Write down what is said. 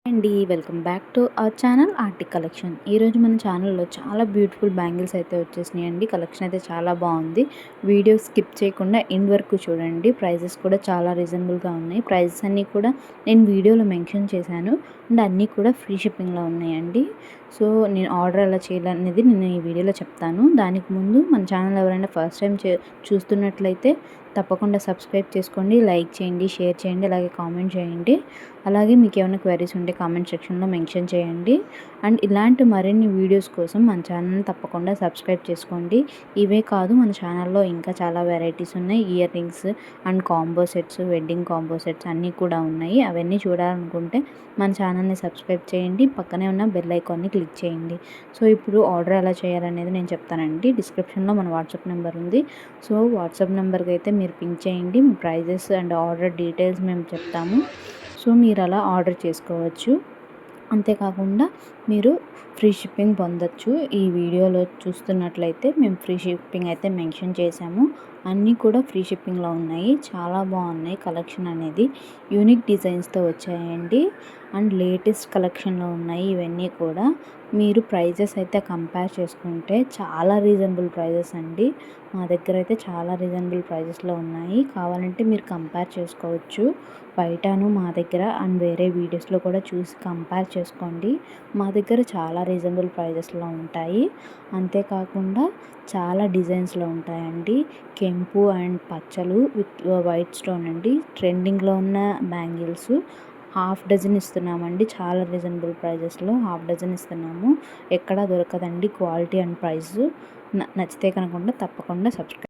అండి welcome back to our channel Arctic collection. ఈరోజు మన ఛానల్లో చాలా బ్యూటిఫుల్ బ్యాంగిల్స్ అయితే వచ్చేసినాయి అండి. కలెక్షన్ అయితే చాలా బాగుంది. వీడియో స్కిప్ చేయకుండా ఎండ్ వరకు చూడండి. ప్రైజెస్ కూడా చాలా రీజనబుల్గా ఉన్నాయి. ప్రైజెస్ అన్నీ కూడా నేను వీడియోలో మెన్షన్ చేశాను అండ్ అన్నీ కూడా ఫ్రీ షిప్పింగ్లో ఉన్నాయండి. సో నేను ఆర్డర్ ఎలా చేయాలనేది నేను ఈ వీడియోలో చెప్తాను. దానికి ముందు మన ఛానల్ ఎవరైనా ఫస్ట్ టైం చూస్తున్నట్లయితే తప్పకుండా సబ్స్క్రైబ్ చేసుకోండి, లైక్ చేయండి, షేర్ చేయండి, అలాగే కామెంట్ చేయండి. అలాగే మీకు ఏమైనా క్వైరీస్ ఉంటే కామెంట్ సెక్షన్లో మెన్షన్ చేయండి. అండ్ ఇలాంటి మరిన్ని వీడియోస్ కోసం మన ఛానల్ని తప్పకుండా సబ్స్క్రైబ్ చేసుకోండి. ఇవే కాదు మన ఛానల్లో ఇంకా చాలా వెరైటీస్ ఉన్నాయి. Ear rings and combo sets, wedding combo sets అన్నీ కూడా ఉన్నాయి. అవన్నీ చూడాలనుకుంటే మన ఛానల్ని సబ్స్క్రైబ్ చేయండి, పక్కనే ఉన్న బెల్ ఐకాన్ని క్లిక్ చేయండి. సో ఇప్పుడు ఆర్డర్ ఎలా చేయాలనేది నేను చెప్తానండి. డిస్క్రిప్షన్లో మన వాట్సాప్ నెంబర్ ఉంది. సో వాట్సాప్ నెంబర్కి అయితే మీరు పింక్ చేయండి. మీ ప్రైజెస్ అండ్ ఆర్డర్ డీటెయిల్స్ మేము చెప్తాము. సో మీరు అలా ఆర్డర్ చేసుకోవచ్చు. అంతేకాకుండా మీరు ఫ్రీ షిప్పింగ్ పొందొచ్చు. ఈ వీడియోలో చూస్తున్నట్లయితే మేము ఫ్రీ షిప్పింగ్ అయితే మెన్షన్ చేశాము. అన్నీ కూడా ఫ్రీ షిప్పింగ్లో ఉన్నాయి. చాలా బాగున్నాయి. కలెక్షన్ అనేది యూనిక్ డిజైన్స్తో వచ్చాయండి అండ్ లేటెస్ట్ కలెక్షన్లో ఉన్నాయి. ఇవన్నీ కూడా మీరు ప్రైజెస్ అయితే కంపేర్ చేసుకుంటే చాలా రీజనబుల్ ప్రైజెస్ అండి. మా దగ్గర అయితే చాలా రీజనబుల్ ప్రైజెస్లో ఉన్నాయి. కావాలంటే మీరు కంపేర్ చేసుకోవచ్చు. బయటను మా దగ్గర అండ్ వేరే వీడియోస్లో కూడా చూసి కంపేర్ చేసుకోండి. మా దగ్గర చాలా రీజనబుల్ ప్రైజెస్లో ఉంటాయి. అంతేకాకుండా చాలా డిజైన్స్లో ఉంటాయండి. కెంపు అండ్ పచ్చలు విత్ వైట్ స్టోన్ అండి. ట్రెండింగ్లో ఉన్న బ్యాంగిల్స్ హాఫ్ డజన్ ఇస్తున్నామండి. చాలా రీజనబుల్ ప్రైజెస్లో హాఫ్ డజన్ ఇస్తున్నాము. ఎక్కడా దొరకదండి క్వాలిటీ అండ్ ప్రైస్. నచ్చితే కనుక తప్పకుండా సబ్స్క్రైబ్